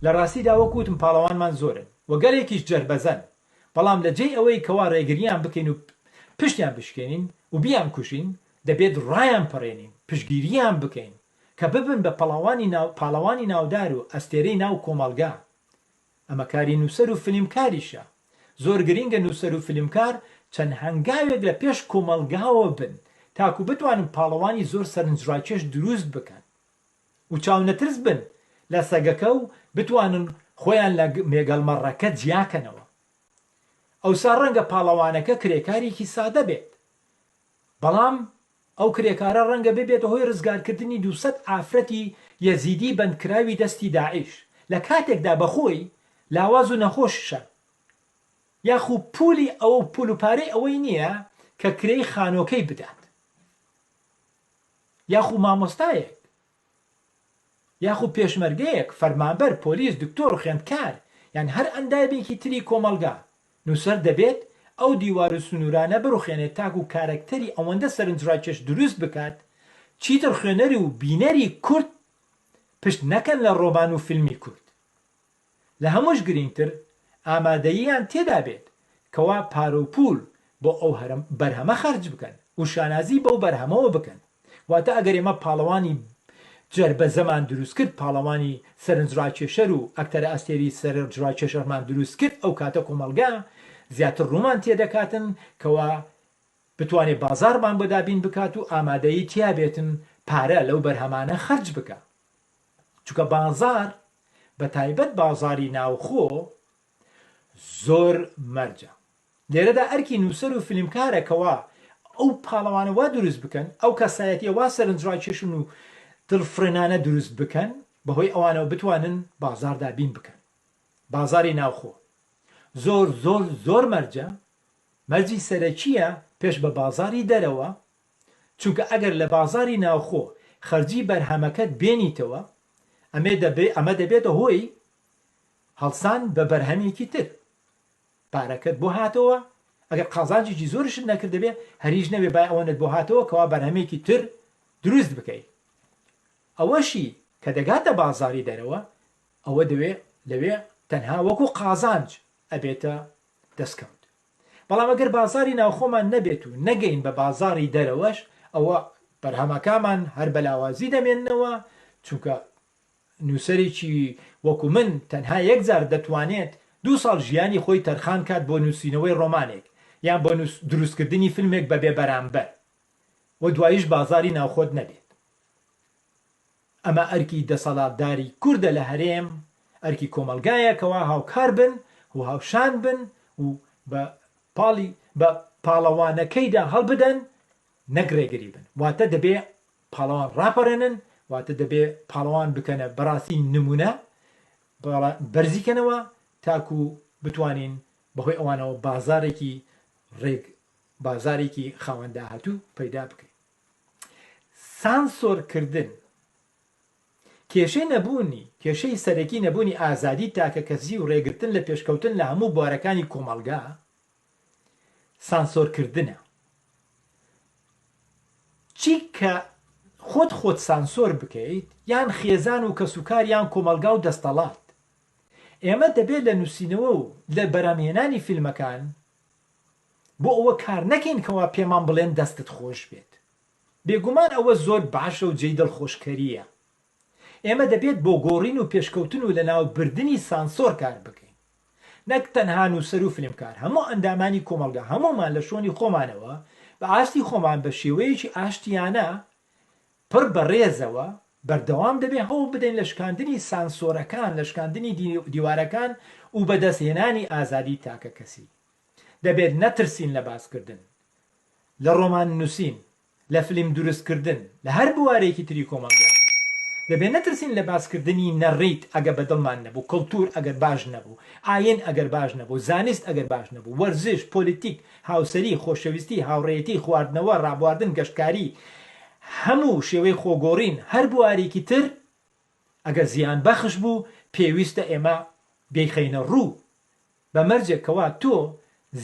لە ڕاستیدا وەکوتم پاڵەوانمان زۆرن و گەلێکیش جەربەزەن، بەڵام لە جێی ئەوەی کەوا ڕێگریان بکەین و پشتیان بشکێنین و بیان کوشین دەبێت ڕایان پەڕێنین، پشتگیریان بکەین کە ببن بە پاڵەوانی ناودار و ئەستێرەی ناو کۆمەڵگا. ئەمە کاری نووسەر و فیلمکاریشە. زۆر گرینگە نووسەر و فیلمکار چەند هەنگاوێک لە پێش کۆمەڵگاوە بن تاکو بتوانن پاڵەوانی زۆر سەرنجڕاکێش دروست بکەن و چاونەترس بن لە سەگەکە و بتوانن خۆیان لە مێگەڵمەڕەکە جیاکەنەوە. ئەوسا ڕەنگە پاڵەوانەکە کرێکارێکی سادە بێت، بەڵام ئەو کرێکارە ڕەنگە ببێتە هۆی ڕزگارکردنی 200 ئافرەتی یەزیدی بەندکراوی دەستی داعیش لە کاتێکدا بەخۆی لاواز و نەخۆششە، یاخو پولی ئەوە پول و پارەی ئەوەی نییە کە کرێی خانۆکەی بدات، یاخو مامۆستایەک، یاخو پێشمەرگەیەک، فەرمانبەر، پۆلیس، دکتۆر و خوێندکار، یان هەر ئەندامێکی تری کۆمەڵگا. نووسەر دەبێت ئەو دیوار و سنوورانە بڕوخێنێت تاکو و کارکتەری ئەوەندە سەرنجڕاکێش دروست بکات چیتر خوێنەری و بینەری کورد پشت نەکەن لە ڕۆمان و فیلمی کورد. لە هەمووش گرنگتر ئامادەییان تێدا بێت کەوا پارە و پول بۆ ئەو بەرهەمە خەرج بکەن و شانازی بەو بەرهەمەوە بکەن. واتە ئەگەر ئێمە پاڵەوانی جەربەزەمان دروست کرد، پاڵەوانی سەرنجڕاکێشەر و ئەکتەرە ئەستێری سەرنجڕاکێشەرمان دروست کرد، ئەو کاتە کۆمەڵگا زیاتر ڕوومان تێدەکاتن کەوا بتوانێت بازارمان بەدابین بکات و ئامادەیی تیا بێتن پارە لەو بەرهەمانە خەرج بکە. چونکە بازار بە تایبەت بازاری ناوخۆ زۆر مەرجە. لێرەدا ئەرکی نووسەر و فیلمکارێکەوە ئەو پاڵەوانە وا دروست بکەن، ئەو کەسایەتیە وا سەرنجڕاکێشن و دڵفرێنانە دروست بکەن بەهۆی ئەوانەوە بتوانن بازاردا بین بکەن. بازاری ناوخۆ زۆر زۆر زۆر مەرجە. مەرجی سەرەکیە پێش بە بازاری دەرەوە، چونکە ئەگەر لە بازاری ناوخۆ خەرجی بەرهەمەکەت بێنیتەوە ئەمە دەبێتە هۆی هەڵسان بە بەرهەمێکی تر. پارەکەت بۆ هاتەوە، ئەگەر قازانجێکی زۆرشت نەکرد دەبێت هەریش نەبێ با ئەوەنت بۆ هاتەوە کەوا بەرهەمێکی تر دروست بکەیت. ئەوەشی کە دەگاتە بازاری دەرەوە ئەوە لەوێ تەنها وەکو قازانج ئەبێتە دەستکەوت. بەڵام ئەگەر بازاری ناوخۆمان نەبێت و نەگەین بە بازاری دەرەوەش ئەوە بەرهەمەکانمان هەر بەلاوازی دەمێننەوە، چونکە نووسەرێکی وەکو من تەنها یەکجار دەتوانێت 2 ساڵ ژیانی خۆی تەرخان کات بۆ نووسینەوەی ڕۆمانێک یان بۆ دروستکردنی فیلمێک بەبێ بەرامبەر و دواییش بازاری ناوخۆت نەبێت. ئەمە ئەرکی دەسەڵاتداری کووردە لە هەرێم، ئەرکی کۆمەلگایەکەوە هاوکار بن و هاوشان بن و بە پاڵەوانەکەیدا هەڵبدەن، نەگرێگری بن. واتە دەبێ پاڵەوان ڕاپەڕێنن، واتە دەبێ پاڵەوان بکەنە بەڕاستی نمونە بەرزیکەنەوە تاکو بتوانین بەهۆی ئەوانەوە بازارێکی خاوەندا هاتوو پەیدا بکەین. سانسۆرکردن کێشەی سەرەکی نەبوونی ئازادی تاکە کەسی و ڕێگرتن لە پێشکەوتن لە هەموو بوارەکانی کۆمەڵگا سانسۆرکردنە. چی کە خۆت سانسۆر بکەیت یان خێزان و کەسوکار یان کۆمەلگا و دەستەڵات. ئێمە دەبێت لە نووسینەوە و لە بەرامهێنانی فیلمەکان بۆ ئەوە کار نەکەین کەوا پێمان بڵێن دەستت خۆش بێت. بێگومان ئەوە زۆر باشە و جێی دڵخۆشکەریە. ئێمە دەبێت بۆ گۆڕین و پێشکەوتن و لە ناوبردنی سانسۆر کار بکەین. نەک تەنها نووسەر و فیلمکار، هەموو ئەندامانی کۆمەڵگا هەمومان لە شوێنی خۆمانەوە بە ئاستی خۆمان بە شێوەیەکی ئاشتیانە پڕ بەڕێزەوە بەردەوام دەبێ هەوڵ بدەین لە شکاندنی سانسۆرەکان، لە شکاندنی دیوارەکان و بەدەستهێنانی ئازادی تاکە کەسی. دەبێت نەترسین لە باسکردن، لە ڕۆمان نووسین، لە فیلم دروستکردن، لە هەر بوارێکی تری کۆمەڵگا. دەبێت نەترسین لە باسکردنی نەڕیت ئەگە بەدڵمان نەبوو، کەڵتور ئەگەر باش نەبوو، ئاین ئەگەر باش نەبوو، زانست ئەگەر باش نەبوو، وەرزش، پۆلیتیک، هاوسەری، خۆشەویستی، هاوڕێیەتی، خواردنەوە، ڕابواردن، گەشتکاری، هەموو شێوەی خۆگۆڕین، هەر بوارێکی تر ئەگەر زیان بەخش بوو پێویستە ئێمە بێخەینە ڕوو بە مەرجێکەوە تۆ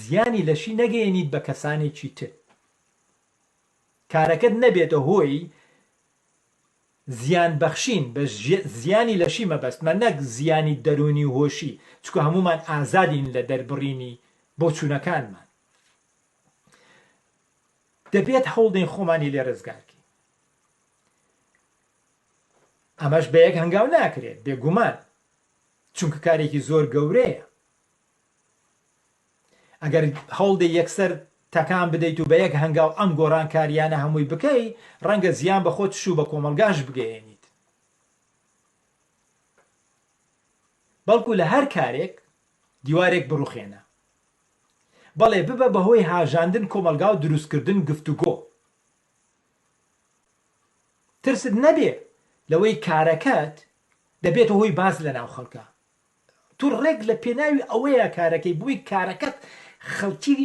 زیانی لەشی نەگەێنیت بە کەسانێکی تر. کارەکەت نەبێتە هۆی زیان بەخشین بە زیانی لەشی مەبەستمە نەک زیانی دەرونی و هۆشی چکە هەمومان ئازادین لە دەربڕینی بۆ چوونەکانمان دەبێت هەوڵدەین خۆمانی لێ ڕزگارکەین ئەمەش بە یەک هەنگاو ناکرێت بێگومان چونکە کارێکی زۆر گەورەیە ئەگەر هەوڵدەی یەکسەر تەکان بدەیت و بە یەک هەنگاو ئەم گۆڕانکاریانە هەمووی بکەی ڕەنگە زیان بە خۆت و بە کۆمەلگاش بگەیەنیت بەڵکو لە هەر کارێک دیوارێک بڕوخێنە بەڵێ ببە بەهۆی هاژاندن کۆمەلگا و دروستکردن گفتوگۆ ترست نەبێ لەوەی کارەکەت دەبێت هۆی باز لە ناو خەڵکە تو ڕێک لە پێناوی ئەوەیە کارەکەی بووی کارەکەت خەڵکی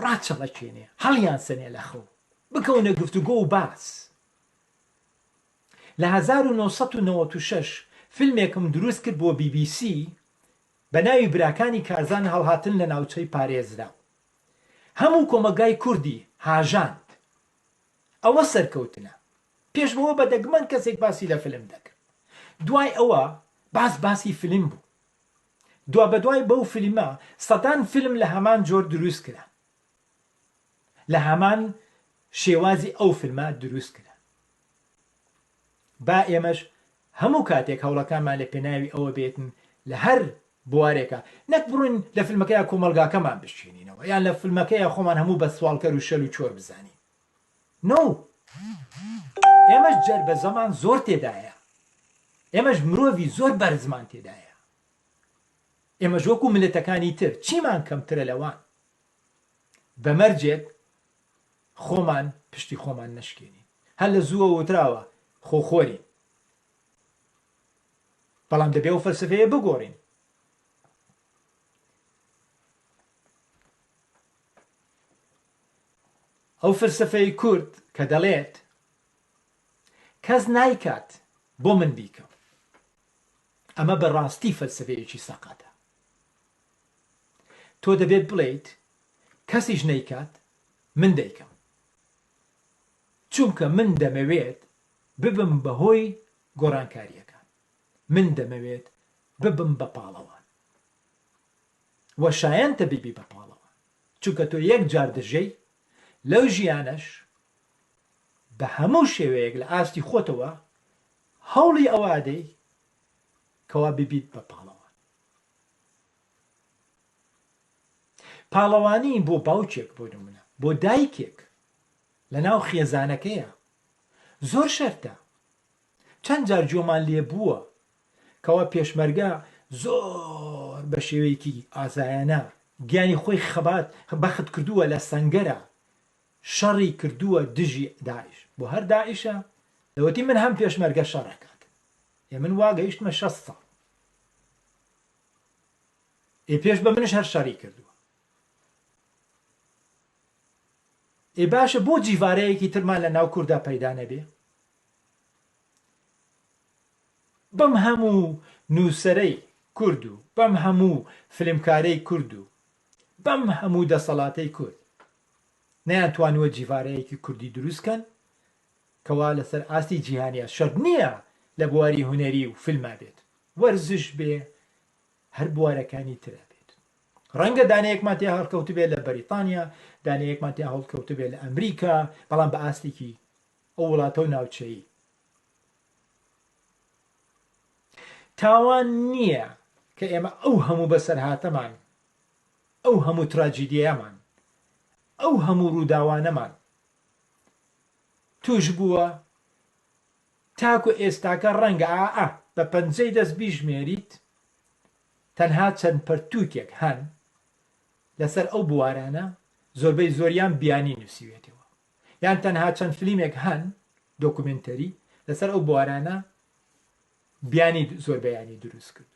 ڕاچەڵەکێنێ هەڵیان سەنێ لە خەو بکەونە گفتوگۆ و باس لە 1996 فیلمێکم دروست کرد بۆ BBC بە ناوی براکانی کارزان هەڵهاتن لە ناوچەی پارێزراو هەموو کۆمەلگای کوردی هاژاند ئەوە سەرکەوتنە پێش بەوە بە دەگمەن کەسێک باسی لە فیلم دەکرد دوای ئەوە باسی فیلم بوو دوا بە دوای بەو فیلمە سەدان فیلم لە هەمان جۆر دروست کرا لە هەمان شێوازی ئەو فیلمە دروست کرا با ئێمەش هەموو کاتێک هەوڵەکانمان لە پێناوی ئەوە بێتن لە هەر بوارێکە نەک بڕۆین لە فیلمەکەیە کۆمەلگاکەمان بشێنینەوە یان لە فیلمەکەیە خۆمان هەموو بە سوالکەر و شەل و چۆر بزانین نۆ ئێمەش جەربەزەمان زۆر تێدایە ئێمەش مرۆڤی زۆر بەرزمان تێدایە ئێمەش وەکو ملەتەکانی تر چیمان کەمترە لەوان بەمەرجێک خۆمان پشتی خۆمان نەشکێنین هەر لە زووە وتراوە خۆخۆرین بەڵام دەبێ و فەلسفەیە بگۆڕین ئەو فەلسفەی کورد کە دەڵێت کەس نایکات بۆ من بیکەم ئەمە بەڕاستی فەلسفەیەکی سەقاتە تۆ دەبێت بڵێیت کەسیش نەیکات من دەیکەم چونکە من دەمەوێت ببم بەهۆی گۆڕانکاریەکان من دەمەوێت ببم بە پاڵەوان وە شایەنتە بیبی بە پاڵەوان چونکە تۆ یەک جار دژەی لەو ژیانەش بە هەموو شێوەیەک لە ئاستی خۆتەوە هەوڵی ئەوادەی کەوا ببیت بە پاڵەوان پاڵەوانی بۆ باوکێک بۆ نمونە بۆ دایکێک لە ناو خێزانەکەیە زۆر شەرتە چەند جار جۆمان لێ بووە کەوا پێشمەرگە زۆر بە شێوەیەکی ئازایانە گیانی خۆی بەخت کردووە لە سەنگەرە شەڕی کردووە دژی داعش بۆ هەر داعشە دەوەتی من هەم پێشمەرگە شەڕەکات من واگەیشتمە 60 ساڵ پێش بە منش هەر شەڕی کردووە باشە بۆ جیڤارەیەکی ترمان لە ناو کووردا پەیدا نەبێ بەم هەموو نووسەرەی کورد و بەم هەموو فلمکارەی کورد و بەم هەموو دەسەڵاتەی کورد نەیانتوانوە جیڤارەیەکی کوردی دروستکەن کەوا لەسەر ئاستی جیهانیە شەرت نییە لە بواری هونەری و فیلما بێت وەرزش بێ هەر بوارەکانی ترە بێت ڕەنگە دانەیەکمان تیا هەڵکەوت بێت لە بەریتانیا دانەیەکمان تیا هەڵکەوت بێت لە ئەمریکا بەڵام بە ئاستێکی ئەو وڵاتە و ناوچەیی تاوان نییە کە ئێمە ئەو هەموو بەسەرهاتەمان ئەو هەموو تراجیدیەمان ئەو هەموو ڕووداوانەمان توش بووە تاکو ئێستاکە ڕەنگە بە پەنجەی دەست بیژمێریت تەنها چەند پەرتووکێک هەن لەسەر ئەو بوارانە زۆربەی زۆریان بیانی نووسیوێتەوە یان تەنها چەند فلیمێک هەن دۆکومنتەری لەسەر ئەو بوارانە بیانی زۆر بەیانی دروست کرد